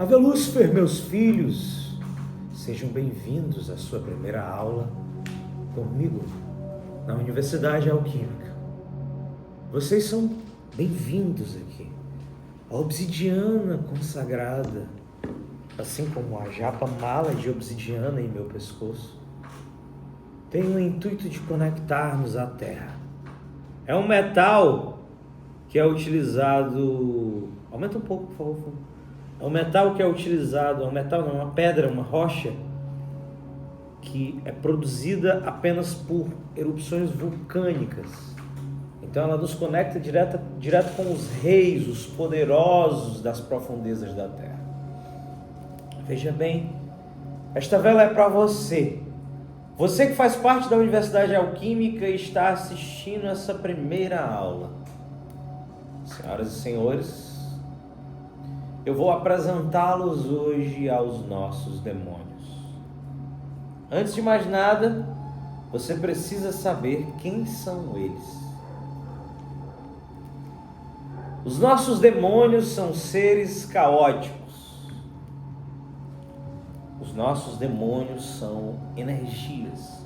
Ave Lúcifer, meus filhos, sejam bem-vindos à sua primeira aula comigo na Universidade Alquímica. Vocês são bem-vindos aqui. A obsidiana consagrada, assim como a japa mala de obsidiana em meu pescoço, tem o intuito de conectar-nos à Terra. É um metal que é utilizado... Aumenta um pouco, por favor. É um metal que é utilizado... uma pedra, uma rocha, que é produzida apenas por erupções vulcânicas. Então ela nos conecta direto com os reis, os poderosos das profundezas da Terra. Veja bem, esta vela é para você. Você que faz parte da Universidade Alquímica e está assistindo essa primeira aula. Senhoras e senhores, eu vou apresentá-los hoje aos nossos demônios. Antes de mais nada, você precisa saber quem são eles. Os nossos demônios são seres caóticos. Os nossos demônios são energias.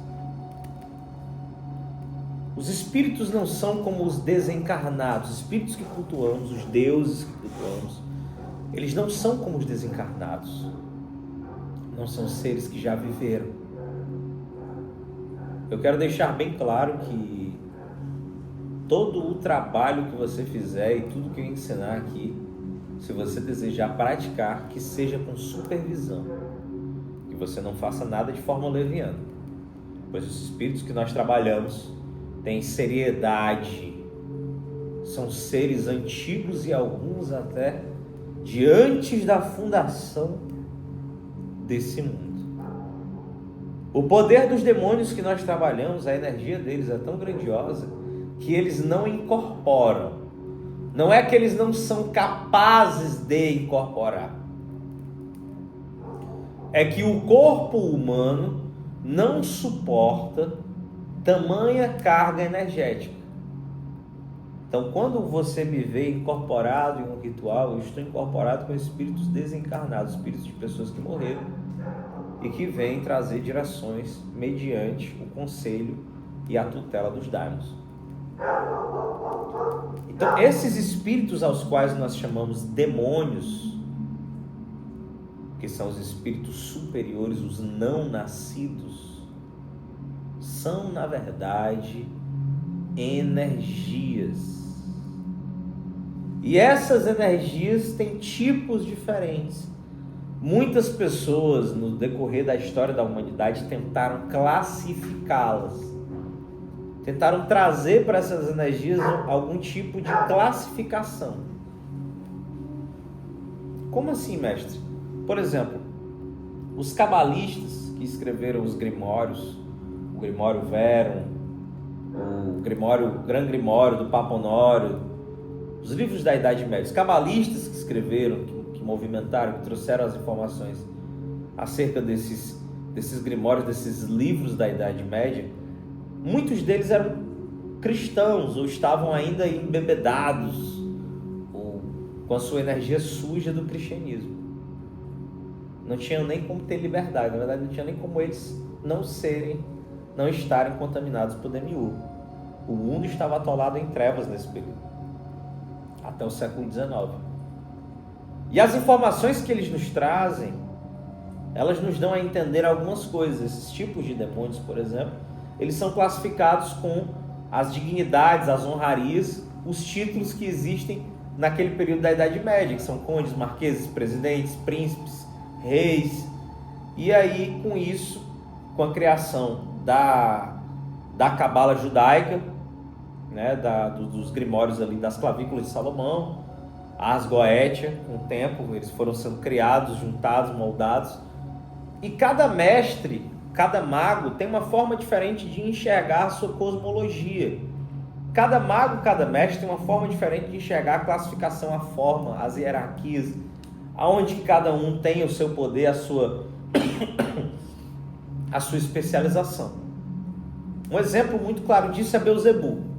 Os espíritos não são como os desencarnados. Os espíritos que cultuamos, os deuses que cultuamos, eles não são como os desencarnados. Não são seres que já viveram. Eu quero deixar bem claro que todo o trabalho que você fizer e tudo que eu ensinar aqui, se você desejar praticar, que seja com supervisão. Que você não faça nada de forma leviana. Pois os espíritos que nós trabalhamos têm seriedade. São seres antigos e alguns até de antes da fundação desse mundo. O poder dos demônios que nós trabalhamos, a energia deles é tão grandiosa que eles não incorporam. Não é que eles não são capazes de incorporar. É que o corpo humano não suporta tamanha carga energética. Então, quando você me vê incorporado em um ritual, eu estou incorporado com espíritos desencarnados, espíritos de pessoas que morreram e que vêm trazer direções mediante o conselho e a tutela dos daimons. Então, esses espíritos aos quais nós chamamos demônios, que são os espíritos superiores, os não nascidos, são, na verdade, energias. E essas energias têm tipos diferentes. Muitas pessoas, no decorrer da história da humanidade, tentaram classificá-las. Tentaram trazer para essas energias algum tipo de classificação. Como assim, mestre? Por exemplo, os cabalistas que escreveram os grimórios, o Grimório Verum, o Gran Grimório do Papa Honório, os livros da Idade Média, os cabalistas que escreveram, que movimentaram, que trouxeram as informações acerca desses grimórios, desses livros da Idade Média, muitos deles eram cristãos ou estavam ainda embebedados ou com a sua energia suja do cristianismo. Não tinham nem como ter liberdade, na verdade não tinha nem como eles não estarem contaminados por demiurgo. O mundo estava atolado em trevas nesse período, até o século XIX. E as informações que eles nos trazem, elas nos dão a entender algumas coisas. Esses tipos de demônios, por exemplo, eles são classificados com as dignidades, as honrarias, os títulos que existem naquele período da Idade Média, que são condes, marqueses, presidentes, príncipes, reis. E aí, com isso, com a criação da cabala judaica, né, dos grimórios ali, das clavículas de Salomão, as Goétia, com o tempo, eles foram sendo criados, juntados, moldados. E cada mestre, cada mago tem uma forma diferente de enxergar a sua cosmologia. Cada mago, cada mestre tem uma forma diferente de enxergar a classificação, a forma, as hierarquias, aonde cada um tem o seu poder, a sua especialização. Um exemplo muito claro disso é Belzebu.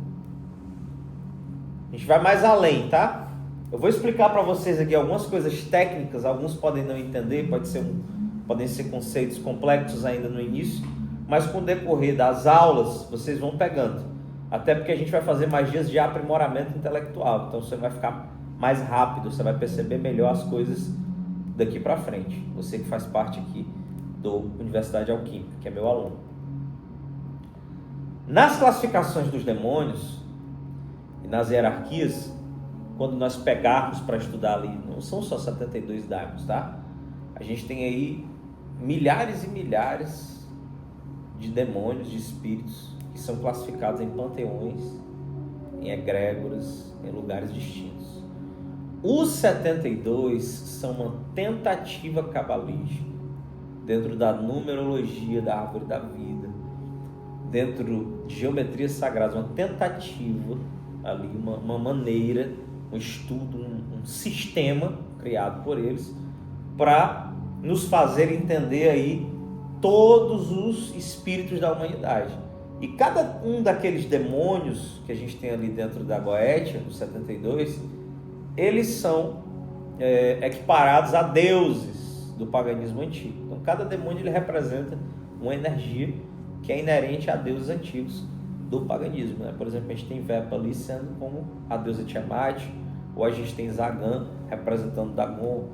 A gente vai mais além, tá? Eu vou explicar para vocês aqui algumas coisas técnicas, alguns podem não entender, podem ser conceitos complexos ainda no início, mas com o decorrer das aulas vocês vão pegando. Até porque a gente vai fazer mais dias de aprimoramento intelectual, então você vai ficar mais rápido, você vai perceber melhor as coisas daqui para frente. Você que faz parte aqui do Universidade Alquímica, que é meu aluno. Nas classificações dos demônios e nas hierarquias, quando nós pegarmos para estudar ali, não são só 72 daimons, tá? A gente tem aí milhares e milhares de demônios, de espíritos, que são classificados em panteões, em egrégoras, em lugares distintos. Os 72 são uma tentativa cabalística dentro da numerologia da árvore da vida, dentro de geometria sagrada, uma tentativa ali, uma maneira, um estudo, um sistema criado por eles para nos fazer entender aí todos os espíritos da humanidade. E cada um daqueles demônios que a gente tem ali dentro da Goetia, dos 72, eles são equiparados a deuses do paganismo antigo. Então cada demônio ele representa uma energia que é inerente a deuses antigos do paganismo, né? Por exemplo, a gente tem Vepa ali sendo como a deusa Tiamat, ou a gente tem Zagan representando Dagon,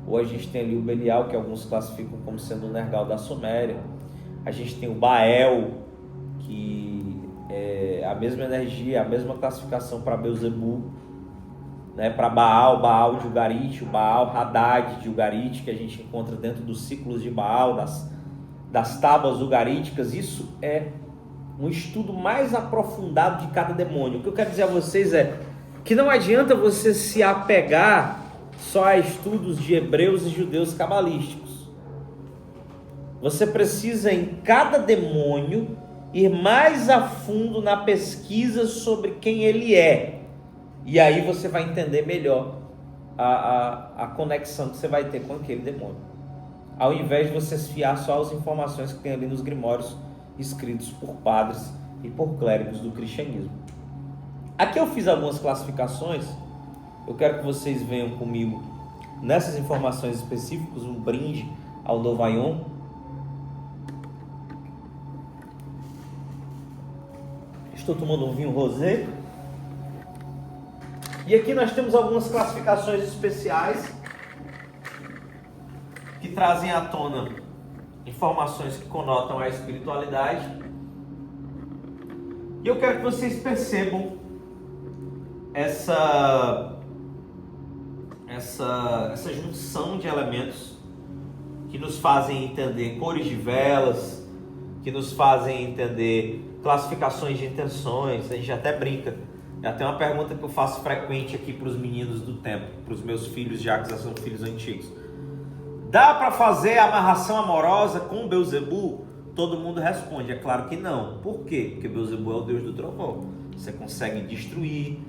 ou a gente tem ali o Belial, que alguns classificam como sendo o Nergal da Suméria. A gente tem o Baal, que é a mesma energia, a mesma classificação para Beuzebu, né? Para Baal de Ugarit, o Baal Haddad de Ugarit, que a gente encontra dentro dos ciclos de Baal, das tábuas ugaríticas. Isso é um estudo mais aprofundado de cada demônio. O que eu quero dizer a vocês é que não adianta você se apegar só a estudos de hebreus e judeus cabalísticos. Você precisa, em cada demônio, ir mais a fundo na pesquisa sobre quem ele é. E aí você vai entender melhor a conexão que você vai ter com aquele demônio, ao invés de você se fiar só às informações que tem ali nos grimórios escritos por padres e por clérigos do cristianismo. Aqui eu fiz algumas classificações. Eu quero que vocês venham comigo nessas informações específicas, um brinde ao Novaion. Estou tomando um vinho rosé. E aqui nós temos algumas classificações especiais que trazem à tona informações que conotam a espiritualidade. E eu quero que vocês percebam essa junção de elementos que nos fazem entender cores de velas, que nos fazem entender classificações de intenções. A gente até brinca. Até uma pergunta que eu faço frequente aqui para os meninos do templo, para os meus filhos, já que já são filhos antigos. Dá para fazer amarração amorosa com Beuzebu? Todo mundo responde, é claro que não. Por quê? Porque Beuzebu é o deus do trovão. Você consegue destruir,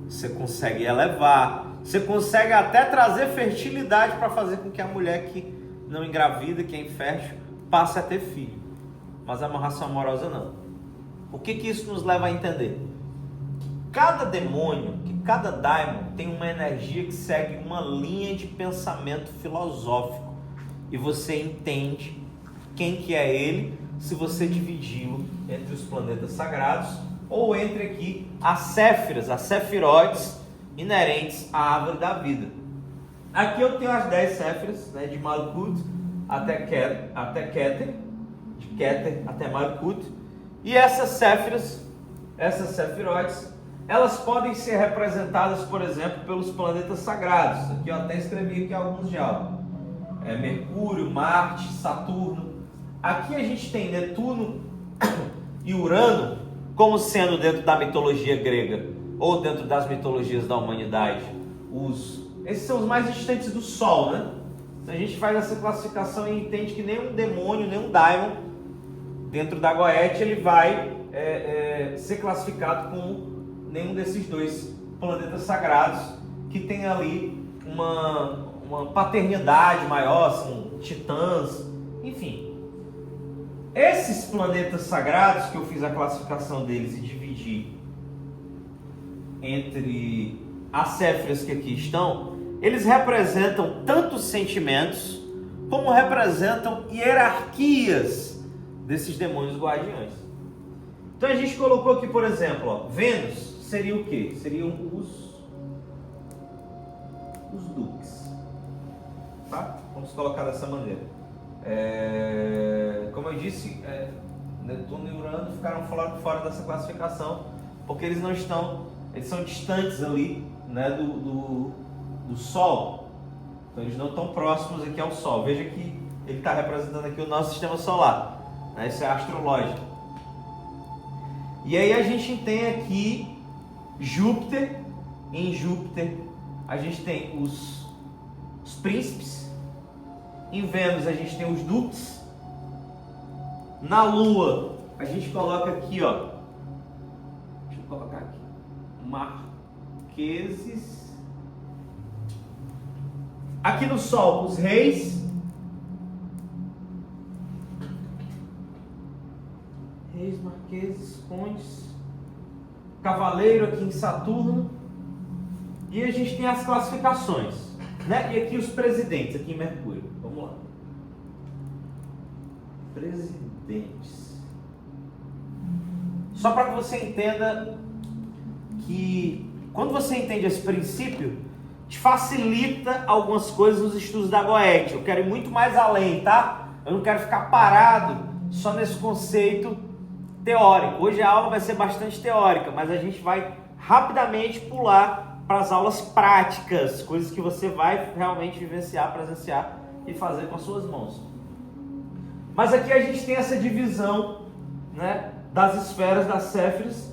você consegue elevar, você consegue até trazer fertilidade para fazer com que a mulher que não engravida, que é infértil, passe a ter filho. Mas a amarração amorosa não. O que isso nos leva a entender? Cada demônio, que cada daimon tem uma energia que segue uma linha de pensamento filosófico. E você entende quem que é ele se você dividi-lo entre os planetas sagrados ou entre aqui as séfiras, as sefirotes inerentes à árvore da vida. Aqui eu tenho as 10 séfiras, né, de Malkut até Keter, de Keter até Malkut. E essas séfiras, essas sefirotes, elas podem ser representadas, por exemplo, pelos planetas sagrados. Aqui eu até escrevi aqui alguns já. Mercúrio, Marte, Saturno. Aqui a gente tem Netuno e Urano como sendo dentro da mitologia grega ou dentro das mitologias da humanidade. Esses são os mais distantes do Sol, né? Então a gente faz essa classificação e entende que nenhum demônio, nenhum daimon dentro da Goetia ele vai ser classificado como nenhum desses dois planetas sagrados que tem ali uma paternidade maior, são titãs, enfim. Esses planetas sagrados que eu fiz a classificação deles e dividi entre as Céfiras que aqui estão, eles representam tanto sentimentos, como representam hierarquias desses demônios guardiães. Então a gente colocou aqui, por exemplo, ó, Vênus seria o quê? Seriam os duques. Tá? Vamos colocar dessa maneira. Como eu disse, Netuno e Urano ficaram fora dessa classificação, porque eles não estão, eles são distantes ali, né, do Sol. Então eles não estão próximos aqui ao Sol. Veja que ele está representando aqui o nosso sistema solar, né? Isso é astrológico. E aí a gente tem aqui Júpiter. Em Júpiter a gente tem os príncipes. Em Vênus a gente tem os duques. Na Lua a gente coloca aqui, ó, deixa eu colocar aqui, marqueses. Aqui no Sol, os reis. Reis, marqueses, condes. Cavaleiro aqui em Saturno. E a gente tem as classificações, né? E aqui os presidentes, aqui em Mercúrio. Vamos lá. Presidentes. Só para que você entenda que quando você entende esse princípio, te facilita algumas coisas nos estudos da Goethe. Eu quero ir muito mais além, tá? Eu não quero ficar parado só nesse conceito teórico. Hoje a aula vai ser bastante teórica, mas a gente vai rapidamente pular para as aulas práticas, coisas que você vai realmente vivenciar, presenciar e fazer com as suas mãos. Mas aqui a gente tem essa divisão, né, das esferas das Céfiras,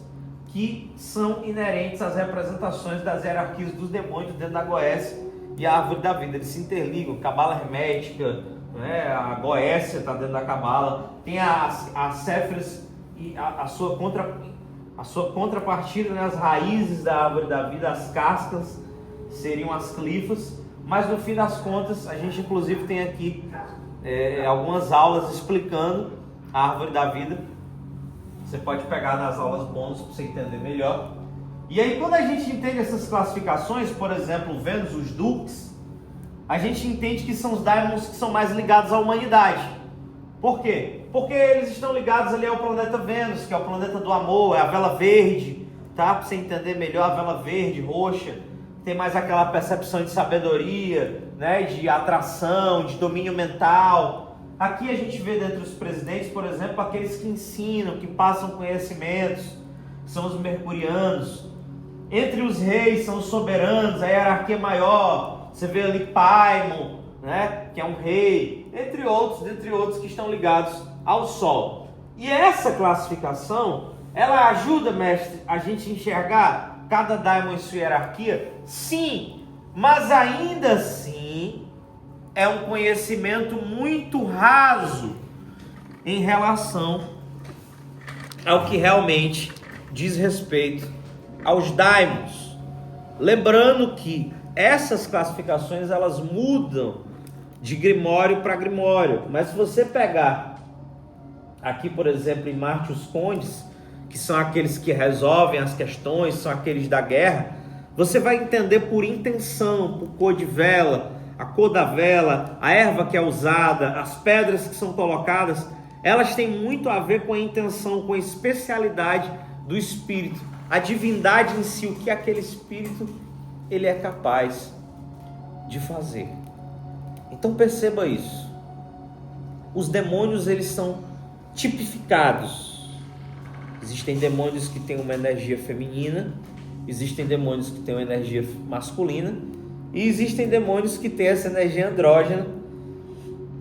que são inerentes às representações das hierarquias dos demônios dentro da Goécia e a árvore da vida. Eles se interligam, cabala hermética, né? A Goécia está dentro da cabala, tem as Céfiras e a sua contrapartida, né? As raízes da árvore da vida, as cascas seriam as clifas, mas no fim das contas a gente inclusive tem aqui algumas aulas explicando a árvore da vida. Você pode pegar nas aulas bônus para você entender melhor. E aí quando a gente entende essas classificações, por exemplo, Vênus, os duques, a gente entende que são os daimons que são mais ligados à humanidade. Por quê? Porque eles estão ligados ali ao planeta Vênus, que é o planeta do amor, é a vela verde, tá? Para você entender melhor, a vela verde, roxa, tem mais aquela percepção de sabedoria, né? De atração, de domínio mental. Aqui a gente vê dentro dos presidentes, por exemplo, aqueles que ensinam, que passam conhecimentos, são os mercurianos. Entre os reis são os soberanos, a hierarquia maior. Você vê ali Paimon, né, que é um rei, entre outros que estão ligados ao Sol. E essa classificação, ela ajuda, mestre, a gente enxergar cada daimon em sua hierarquia? Sim, mas ainda assim é um conhecimento muito raso em relação ao que realmente diz respeito aos daimons. Lembrando que essas classificações elas mudam de grimório para grimório, mas se você pegar aqui, por exemplo, em Marte os Condes, que são aqueles que resolvem as questões, são aqueles da guerra, você vai entender por intenção, por cor de vela, a cor da vela, a erva que é usada, as pedras que são colocadas, elas têm muito a ver com a intenção, com a especialidade do espírito, a divindade em si, o que aquele espírito ele é capaz de fazer. Então perceba isso. Os demônios eles são tipificados. Existem demônios que têm uma energia feminina, existem demônios que têm uma energia masculina, e existem demônios que têm essa energia andrógena,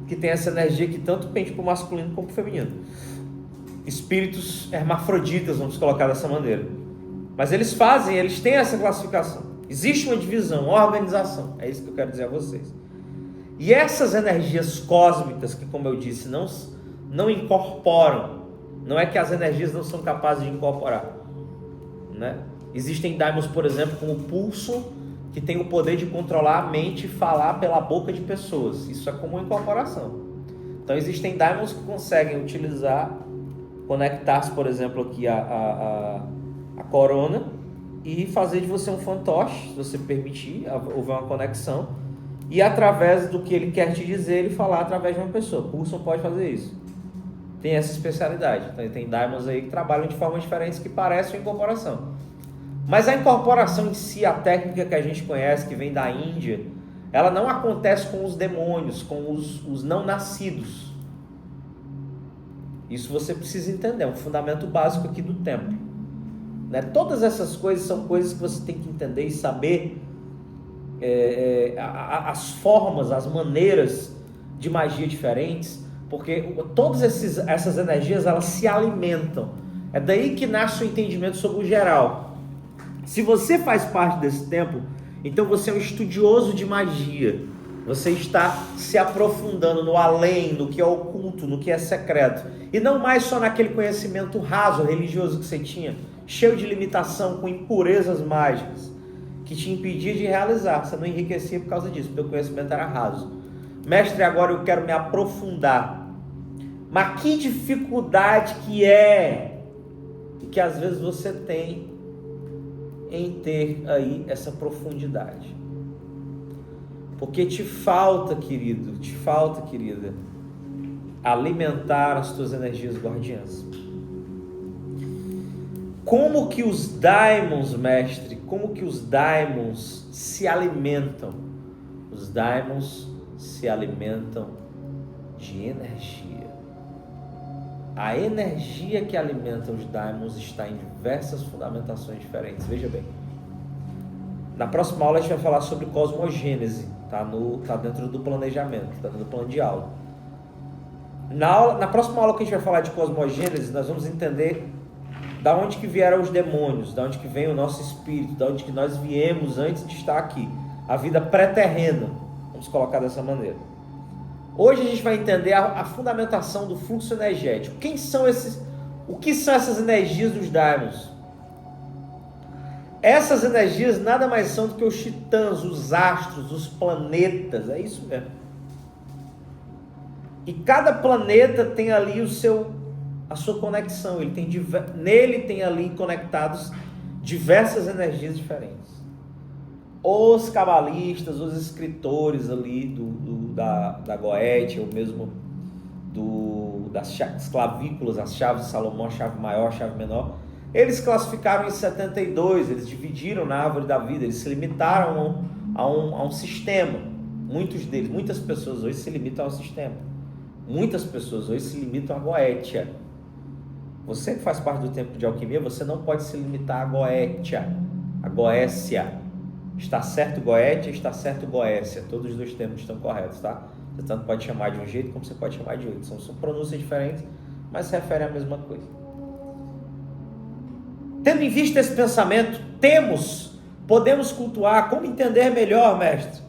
que tem essa energia que tanto pende para o masculino como para o feminino. Espíritos hermafroditas, vamos colocar dessa maneira. Mas eles têm essa classificação. Existe uma divisão, uma organização. É isso que eu quero dizer a vocês. E essas energias cósmicas, que como eu disse, não incorporam, não é que as energias não são capazes de incorporar, né? Existem daimons, por exemplo, como o pulso, que tem o poder de controlar a mente e falar pela boca de pessoas. Isso é como uma incorporação. Então existem daimons que conseguem utilizar, conectar-se, por exemplo, aqui a corona, e fazer de você um fantoche, se você permitir, houver uma conexão, e através do que ele quer te dizer, ele falar através de uma pessoa. Coulson pode fazer isso. Tem essa especialidade. Então, tem daimons aí que trabalham de formas diferentes que parecem incorporação. Mas a incorporação em si, a técnica que a gente conhece, que vem da Índia, ela não acontece com os demônios, com os não nascidos. Isso você precisa entender, é um fundamento básico aqui do templo. Né? Todas essas coisas são coisas que você tem que entender e saber as formas, as maneiras de magia diferentes, porque todas essas energias, elas se alimentam. É daí que nasce o entendimento sobre o geral. Se você faz parte desse templo, então você é um estudioso de magia. Você está se aprofundando no além, no que é oculto, no que é secreto. E não mais só naquele conhecimento raso, religioso que você tinha, cheio de limitação, com impurezas mágicas, que te impedia de realizar. Você não enriquecia por causa disso, porque o conhecimento era raso. Mestre, agora eu quero me aprofundar. Mas que dificuldade que é, e que às vezes você tem em ter aí essa profundidade. Porque te falta, querido, te falta, querida, alimentar as tuas energias guardiãs. Como que os daimons, mestre, como que os daimons se alimentam? Os daimons se alimentam de energia. A energia que alimenta os daimons está em diversas fundamentações diferentes. Veja bem. Na próxima aula a gente vai falar sobre cosmogênese. Tá dentro do planejamento, está dentro do plano de aula. Na próxima aula que a gente vai falar de cosmogênese, nós vamos entender da onde que vieram os demônios, da onde que vem o nosso espírito, da onde que nós viemos antes de estar aqui. A vida pré-terrena, vamos colocar dessa maneira. Hoje a gente vai entender a fundamentação do fluxo energético. O que são essas energias dos daimons? Essas energias nada mais são do que os titãs, os astros, os planetas, é isso mesmo. E cada planeta tem ali a sua conexão, nele tem ali conectados diversas energias diferentes. Os cabalistas, os escritores ali da Goétia, ou mesmo das clavículas, as chaves de Salomão, a chave maior, a chave menor, eles classificaram em 72, eles dividiram na árvore da vida, eles se limitaram a um sistema. Muitas pessoas hoje se limitam ao sistema. Muitas pessoas hoje se limitam à Goétia. Você que faz parte do templo de alquimia, você não pode se limitar à Goétia, a Goécia. Está certo Goétia, está certo Goécia. Todos os dois termos estão corretos, tá? Você tanto pode chamar de um jeito como você pode chamar de outro. São pronúncias diferentes, mas se referem à mesma coisa. Tendo em vista esse pensamento, podemos cultuar, como entender melhor, mestre?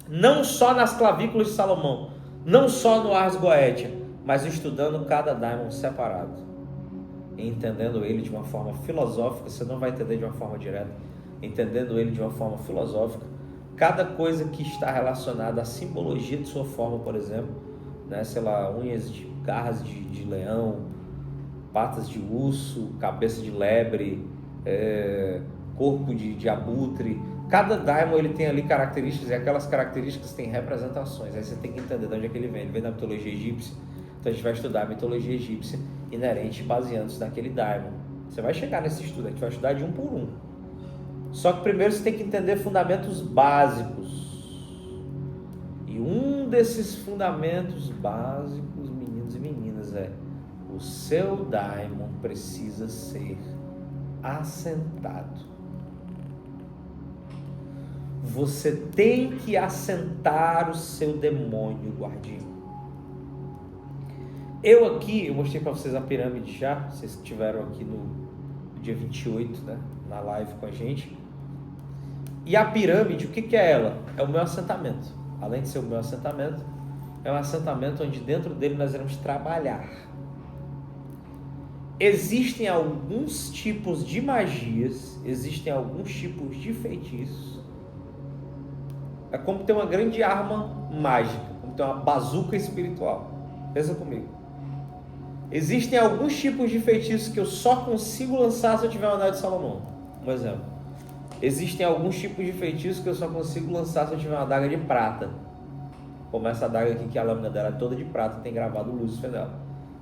Não só nas clavículas de Salomão, não só no Ars Goetia, mas estudando cada daimon separado, e entendendo ele de uma forma filosófica. Você não vai entender de uma forma direta, entendendo ele de uma forma filosófica, cada coisa que está relacionada à simbologia de sua forma, por exemplo, né, sei lá, garras de leão, patas de urso, cabeça de lebre, corpo de abutre. Cada daimon ele tem ali características, e aquelas características têm representações. Aí você tem que entender de onde é que ele vem. Ele vem da mitologia egípcia, então a gente vai estudar a mitologia egípcia inerente, baseando-se naquele daimon. Você vai chegar nesse estudo, a gente vai estudar de um por um. Só que primeiro você tem que entender fundamentos básicos. E um desses fundamentos básicos, meninos e meninas, o seu daimon precisa ser assentado. Você tem que assentar o seu demônio guardião. Eu mostrei para vocês a pirâmide já, vocês estiveram aqui no dia 28, né, na live com a gente. E a pirâmide, o que é ela? É o meu assentamento. Além de ser o meu assentamento, é um assentamento onde dentro dele nós iremos trabalhar. Existem alguns tipos de magias, existem alguns tipos de feitiços. É como ter uma grande arma mágica, como ter uma bazuca espiritual. Pensa comigo. Existem alguns tipos de feitiços que eu só consigo lançar se eu tiver o Anel de Salomão. Um exemplo. Existem alguns tipos de feitiços que eu só consigo lançar se eu tiver uma adaga de prata. Como essa adaga aqui, que a lâmina dela é toda de prata, tem gravado Lúcifer nela.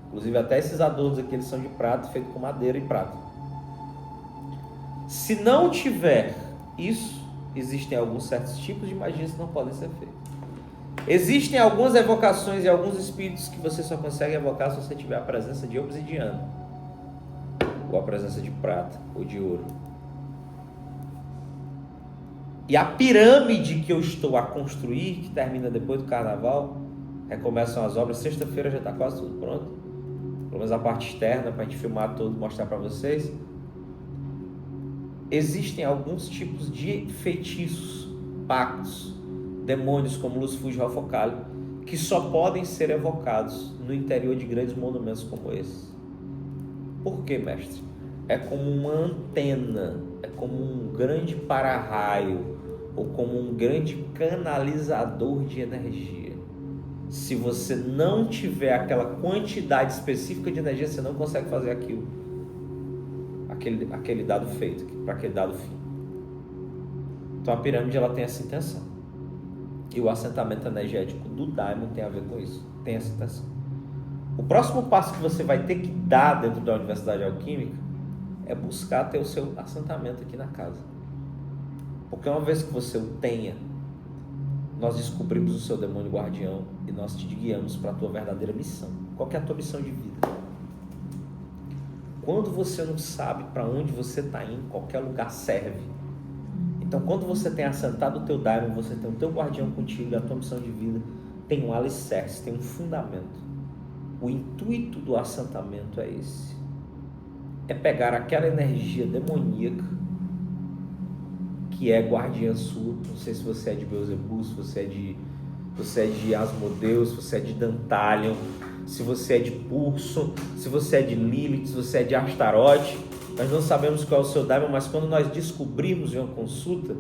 Inclusive até esses adornos aqui, eles são de prata, feito com madeira e prata. Se não tiver isso, existem alguns certos tipos de magias que não podem ser feitos. Existem algumas evocações e alguns espíritos que você só consegue evocar se você tiver a presença de obsidiana, ou a presença de prata, ou de ouro. E a pirâmide que eu estou a construir, que termina depois do carnaval, recomeçam as obras, sexta-feira já está quase tudo pronto, pelo menos a parte externa, para a gente filmar tudo e mostrar para vocês. Existem alguns tipos de feitiços, pactos, demônios como Lucifuge e Rofocale, que só podem ser evocados no interior de grandes monumentos como esse. Por quê, mestre? É como uma antena, é como um grande para-raio, ou como um grande canalizador de energia. Se você não tiver aquela quantidade específica de energia, você não consegue fazer aquilo, aquele dado feito, para aquele dado fim. Então a pirâmide, ela tem essa intenção. E o assentamento energético do Daimon tem a ver com isso, tem essa intenção. O próximo passo que você vai ter que dar dentro da Universidade Alquímica é buscar ter o seu assentamento aqui na casa. Porque uma vez que você o tenha, nós descobrimos o seu demônio guardião e nós te guiamos para a tua verdadeira missão. Qual que é a tua missão de vida? Quando você não sabe para onde você está indo, qualquer lugar serve. Então, quando você tem assentado o teu Daimon, você tem o teu guardião contigo e a tua missão de vida tem um alicerce, tem um fundamento. O intuito do assentamento é esse. É pegar aquela energia demoníaca que é guardiã sua. Não sei se você é de Beelzebub, se você é de Asmodeus, se você é de Dantalion, se você é de Purso, se você é de Lilith, se você é de Astaroth. Nós não sabemos qual é o seu Daimon, mas quando nós descobrirmos em uma consulta,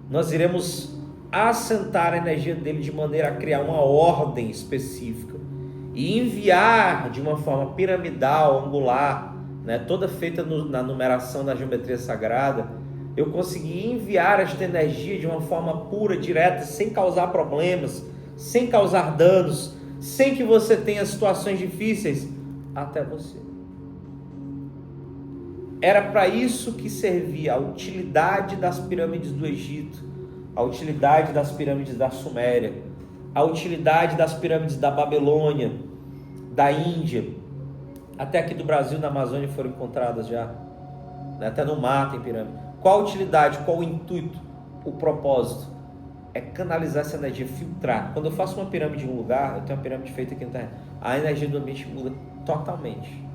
nós iremos assentar a energia dele de maneira a criar uma ordem específica e enviar de uma forma piramidal, angular, né, toda feita na numeração da geometria sagrada. Eu consegui enviar esta energia de uma forma pura, direta, sem causar problemas, sem causar danos, sem que você tenha situações difíceis até você. Era para isso que servia a utilidade das pirâmides do Egito, a utilidade das pirâmides da Suméria, a utilidade das pirâmides da Babilônia, da Índia, até aqui do Brasil, na Amazônia, foram encontradas já, até no mar tem pirâmide. Qual a utilidade, qual o intuito, o propósito? É canalizar essa energia, filtrar. Quando eu faço uma pirâmide em um lugar, eu tenho uma pirâmide feita aqui no terreno, a energia do ambiente muda totalmente.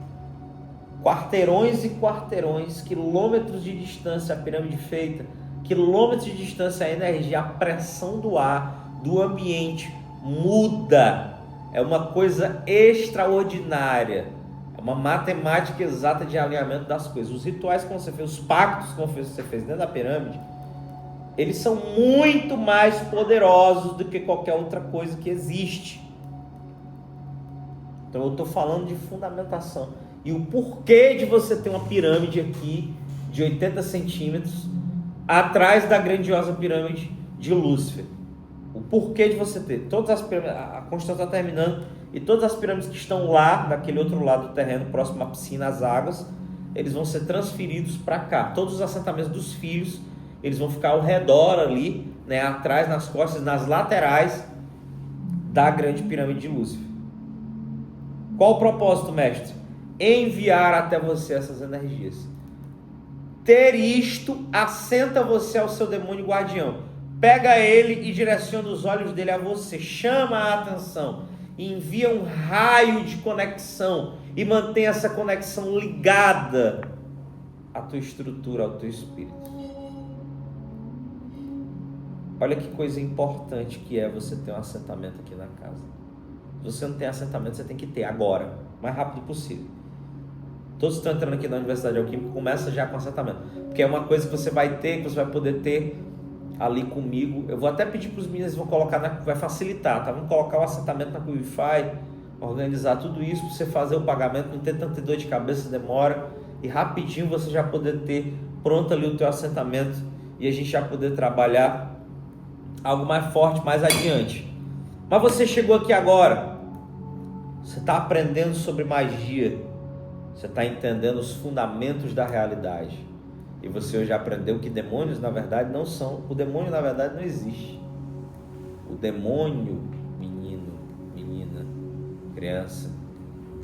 Quarteirões e quarteirões, quilômetros de distância, a pirâmide feita, quilômetros de distância, a energia, a pressão do ar, do ambiente muda. É uma coisa extraordinária. É uma matemática exata de alinhamento das coisas. Os rituais que você fez, os pactos que você fez dentro da pirâmide, eles são muito mais poderosos do que qualquer outra coisa que existe. Então eu estou falando de fundamentação. E o porquê de você ter uma pirâmide aqui de 80 centímetros atrás da grandiosa pirâmide de Lúcifer. O porquê de você ter todas as pirâmides, a construção está terminando, e todas as pirâmides que estão lá, daquele outro lado do terreno, próximo à piscina, às águas, eles vão ser transferidos para cá. Todos os assentamentos dos filhos, eles vão ficar ao redor ali, né, atrás, nas costas, nas laterais da grande pirâmide de Lúcifer. Qual o propósito, mestre? Enviar até você essas energias. Ter isto assenta você ao seu demônio guardião. Pega ele e direciona os olhos dele a você. Chama a atenção. Envia um raio de conexão e mantém essa conexão ligada à tua estrutura, ao teu espírito. Olha que coisa importante que é você ter um assentamento aqui na casa. Se você não tem assentamento, você tem que ter agora, o mais rápido possível. Todos estão entrando aqui na Universidade Alquímica, começa já com assentamento, porque é uma coisa que você vai ter, que você vai poder ter ali comigo. Eu vou até pedir para os meninos, vão colocar vai facilitar, tá? Vamos colocar o assentamento na Wi-Fi organizar tudo isso para você fazer o pagamento, não ter tanta dor de cabeça, demora, e rapidinho você já poder ter pronto ali o teu assentamento e a gente já poder trabalhar algo mais forte mais adiante. Mas você chegou aqui agora, você está aprendendo sobre magia, você está entendendo os fundamentos da realidade, e você hoje aprendeu que demônios na verdade não são, o demônio na verdade não existe. O demônio, menino, menina, criança,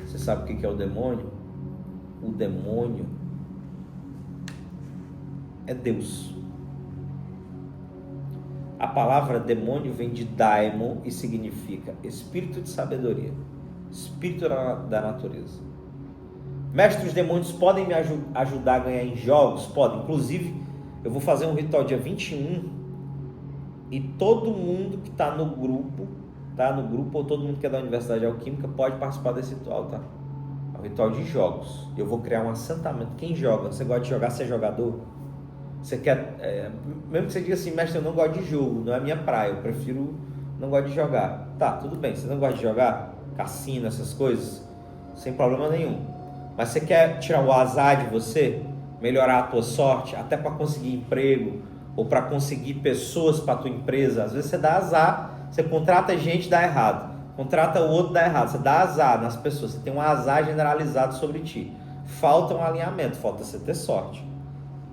você sabe o que é o demônio? O demônio é Deus. A palavra demônio vem de daimon e significa espírito de sabedoria, espírito da natureza. Mestre, os demônios podem me ajudar a ganhar em jogos? Podem. Inclusive, eu vou fazer um ritual dia 21 e todo mundo que está no grupo, ou todo mundo que é da Universidade Alquímica pode participar desse ritual, tá? É um ritual de jogos. Eu vou criar um assentamento. Quem joga? Você gosta de jogar? Você é jogador? Você quer... mesmo que você diga assim, mestre, eu não gosto de jogo, não é minha praia, eu prefiro... não gosto de jogar. Tá, tudo bem. Você não gosta de jogar? Cassino, essas coisas? Sem problema nenhum. Mas você quer tirar o azar de você? Melhorar a tua sorte? Até para conseguir emprego? Ou para conseguir pessoas para a tua empresa? Às vezes você dá azar, você contrata gente, dá errado. Contrata o outro, dá errado. Você dá azar nas pessoas, você tem um azar generalizado sobre ti. Falta um alinhamento, falta você ter sorte.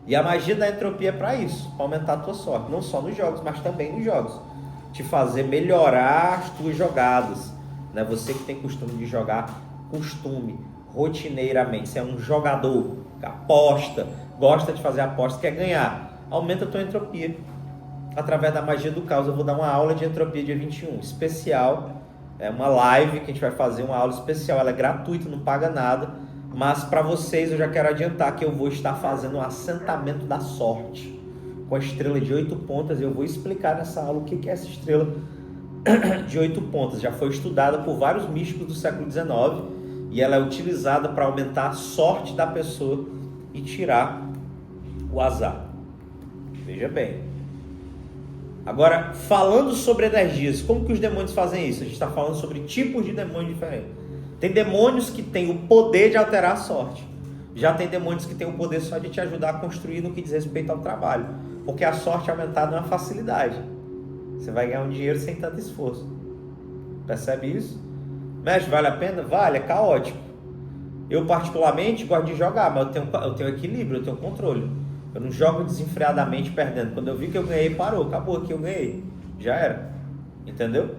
E a magia da entropia é para isso, para aumentar a tua sorte. Não só nos jogos, mas também nos jogos. Te fazer melhorar as tuas jogadas. Né? Você que tem costume de jogar, rotineiramente. Você é um jogador, aposta, gosta de fazer aposta, quer ganhar. Aumenta a tua entropia. Através da magia do caos, eu vou dar uma aula de entropia dia 21, especial. É uma live que a gente vai fazer, uma aula especial. Ela é gratuita, não paga nada. Mas para vocês eu já quero adiantar que eu vou estar fazendo um assentamento da sorte com a estrela de 8 pontas. Eu vou explicar nessa aula o que é essa estrela de 8 pontas. Já foi estudada por vários místicos do século XIX e ela é utilizada para aumentar a sorte da pessoa e tirar o azar. Veja bem. Agora, falando sobre energias, como que os demônios fazem isso? A gente está falando sobre tipos de demônios diferentes. Tem demônios que têm o poder de alterar a sorte. Já tem demônios que têm o poder só de te ajudar a construir no que diz respeito ao trabalho. Porque a sorte aumentada é uma facilidade. Você vai ganhar um dinheiro sem tanto esforço. Percebe isso? Mestre, vale a pena? Vale, é caótico. Eu particularmente gosto de jogar, mas eu tenho equilíbrio, eu tenho controle. Eu não jogo desenfreadamente perdendo. Quando eu vi que eu ganhei, parou, acabou aqui, eu ganhei. Já era. Entendeu?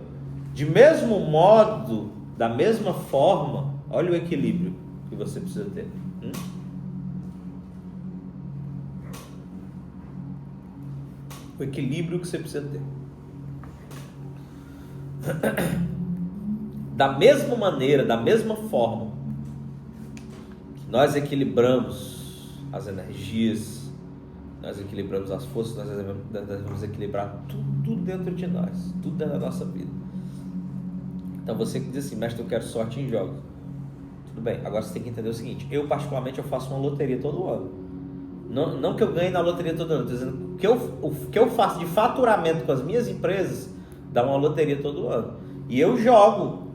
De mesmo modo... Da mesma forma, olha o equilíbrio que você precisa ter. O equilíbrio que você precisa ter. Da mesma maneira, da mesma forma que nós equilibramos as energias, nós equilibramos as forças, nós devemos equilibrar tudo dentro de nós, tudo dentro da nossa vida. Então você que diz assim, mestre, eu quero sorte em jogos. Tudo bem, agora você tem que entender o seguinte, eu particularmente eu faço uma loteria todo ano. Não que eu ganhe na loteria todo ano, estou dizendo que o que eu faço de faturamento com as minhas empresas, dá uma loteria todo ano. E eu jogo.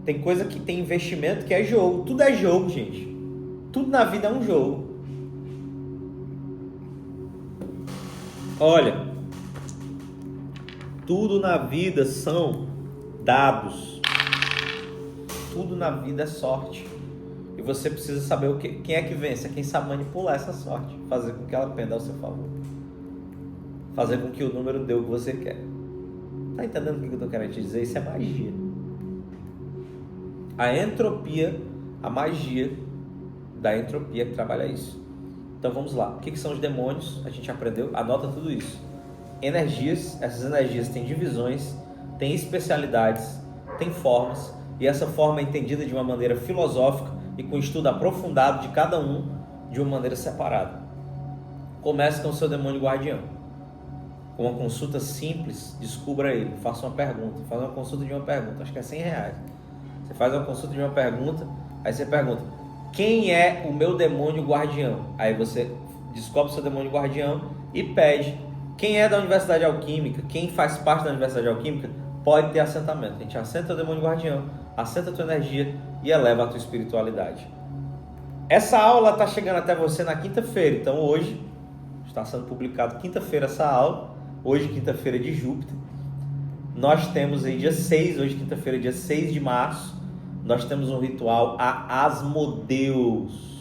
Tem coisa que tem investimento que é jogo. Tudo é jogo, gente. Tudo na vida é um jogo. Olha, tudo na vida são dados. Tudo na vida é sorte. E você precisa saber quem é que vence, é quem sabe manipular essa sorte, fazer com que ela penda ao seu favor, fazer com que o número dê o que você quer. Tá entendendo o que eu tô querendo te dizer? Isso é magia. A entropia, a magia da entropia que trabalha isso. Então vamos lá. O que são os demônios? A gente aprendeu, anota tudo isso. Energias, essas energias têm divisões, têm especialidades, têm formas, e essa forma é entendida de uma maneira filosófica e com estudo aprofundado de cada um de uma maneira separada. Comece com o seu demônio guardião. Com uma consulta simples, descubra ele, faça uma pergunta, faz uma consulta de uma pergunta, acho que é R$100. Você faz uma consulta de uma pergunta, aí você pergunta, quem é o meu demônio guardião? Aí você descobre o seu demônio guardião e pede, quem é da Universidade Alquímica, quem faz parte da Universidade Alquímica, pode ter assentamento. A gente assenta o demônio guardião, assenta a tua energia e eleva a tua espiritualidade. Essa aula está chegando até você na quinta-feira, então hoje está sendo publicado quinta-feira essa aula, hoje quinta-feira de Júpiter. Nós temos aí dia 6, hoje quinta-feira, dia 6 de março, nós temos um ritual a Asmodeus,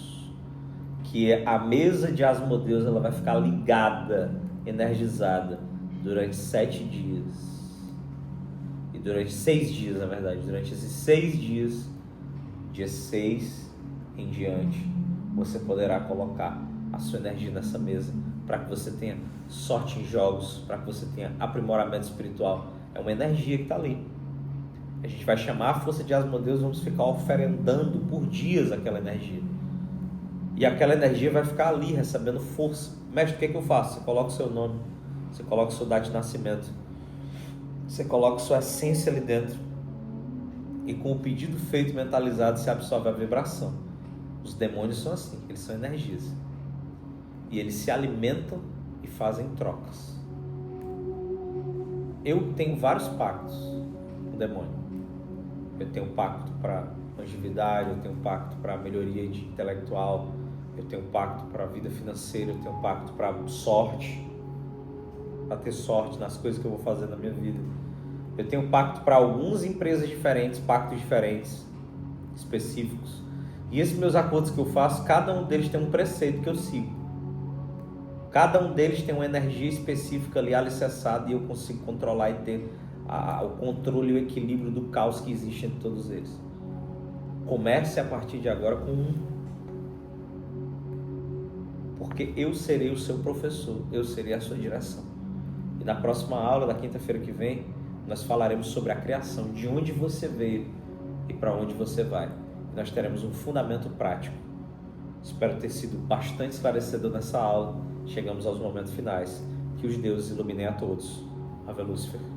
que é a mesa de Asmodeus, ela vai ficar ligada, energizada, durante 7 dias. E durante 6 dias, na verdade, durante esses 6 dias, dia 6 em diante, você poderá colocar a sua energia nessa mesa, para que você tenha sorte em jogos, para que você tenha aprimoramento espiritual. É uma energia que está ali. A gente vai chamar a força de Asmodeus, vamos ficar oferendando por dias aquela energia. E aquela energia vai ficar ali, recebendo força. Mestre, o que é que eu faço? Você coloca o seu nome, você coloca a sua data de nascimento, você coloca a sua essência ali dentro. E com o pedido feito, mentalizado, você absorve a vibração. Os demônios são assim, eles são energias. E eles se alimentam e fazem trocas. Eu tenho vários pactos com o demônio. Eu tenho um pacto para longevidade, eu tenho um pacto para melhoria intelectual, eu tenho um pacto para vida financeira, eu tenho um pacto para sorte, para ter sorte nas coisas que eu vou fazer na minha vida. Eu tenho um pacto para algumas empresas diferentes, pactos diferentes, específicos. E esses meus acordos que eu faço, cada um deles tem um preceito que eu sigo. Cada um deles tem uma energia específica ali alicerçada e eu consigo controlar e ter o controle e o equilíbrio do caos que existe entre todos eles. Comece a partir de agora com um. Porque eu serei o seu professor, eu serei a sua direção. E na próxima aula, da quinta-feira que vem, nós falaremos sobre a criação, de onde você veio e para onde você vai. E nós teremos um fundamento prático. Espero ter sido bastante esclarecedor nessa aula. Chegamos aos momentos finais. Que os deuses iluminem a todos. Ave Lúcifer.